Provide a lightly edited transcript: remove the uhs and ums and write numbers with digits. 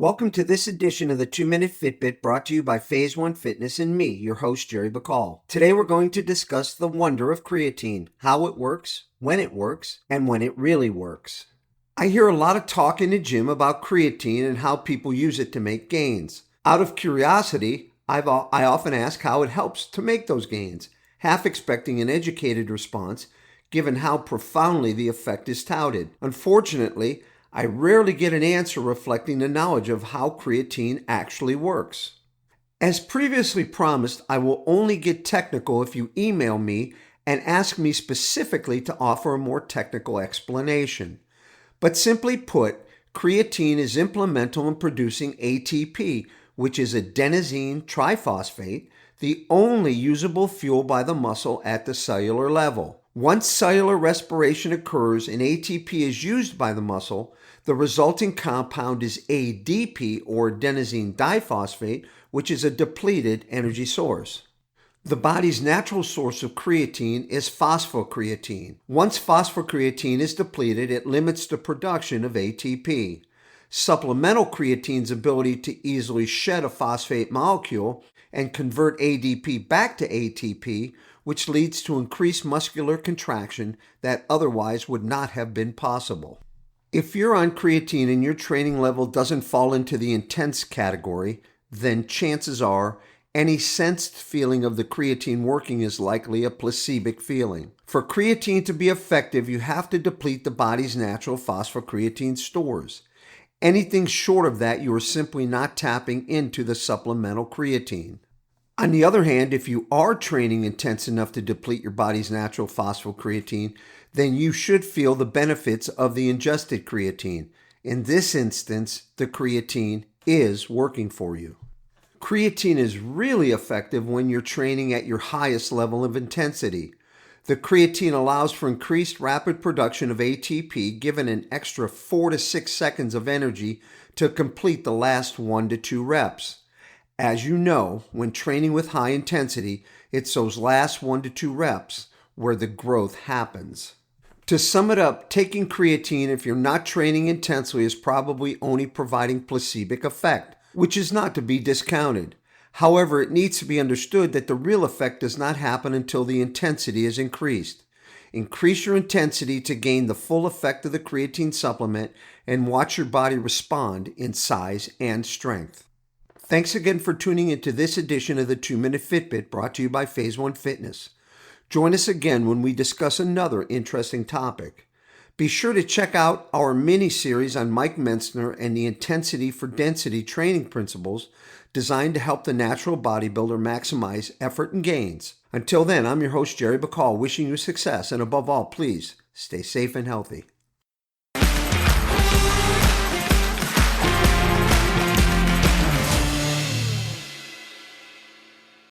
Welcome to this edition of the 2-Minute Fitbit brought to you by Phase 1 Fitness and me, your host, Jerry Bacall. Today we're going to discuss the wonder of creatine, how it works, and when it really works. I hear a lot of talk in the gym about creatine and how people use it to make gains. Out of curiosity, I often ask how it helps to make those gains, half expecting an educated response, given how profoundly the effect is touted. Unfortunately, I rarely get an answer reflecting the knowledge of how creatine actually works. As previously promised, I will only get technical if you email me and ask me specifically to offer a more technical explanation. But simply put, creatine is implemental in producing ATP, which is adenosine triphosphate, the only usable fuel by the muscle at the cellular level. Once cellular respiration occurs and ATP is used by the muscle, the resulting compound is ADP, or adenosine diphosphate, which is a depleted energy source. The body's natural source of creatine is phosphocreatine. Once phosphocreatine is depleted, it limits the production of ATP. Supplemental creatine's ability to easily shed a phosphate molecule and convert ADP back to ATP, which leads to increased muscular contraction that otherwise would not have been possible. If you're on creatine and your training level doesn't fall into the intense category, then chances are any sensed feeling of the creatine working is likely a placebic feeling. For creatine to be effective, you have to deplete the body's natural phosphocreatine stores. Anything short of that, you are simply not tapping into the supplemental creatine. On the other hand, if you are training intense enough to deplete your body's natural phosphocreatine, then you should feel the benefits of the ingested creatine. In this instance, the creatine is working for you. Creatine is really effective when you're training at your highest level of intensity. The creatine allows for increased rapid production of ATP, given an extra 4 to 6 seconds of energy to complete the last 1 to 2 reps. As you know, when training with high intensity, it's those last 1 to 2 reps where the growth happens. To sum it up, taking creatine if you're not training intensely is probably only providing placebic effect, which is not to be discounted. However, it needs to be understood that the real effect does not happen until the intensity is increased. Increase your intensity to gain the full effect of the creatine supplement and watch your body respond in size and strength. Thanks again for tuning into this edition of the 2-Minute Fitbit brought to you by Phase 1 Fitness. Join us again when we discuss another interesting topic. Be sure to check out our mini-series on Mike Mentzner and the intensity for density training principles designed to help the natural bodybuilder maximize effort and gains. Until then, I'm your host, Jerry Bacall, wishing you success, and above all, please stay safe and healthy.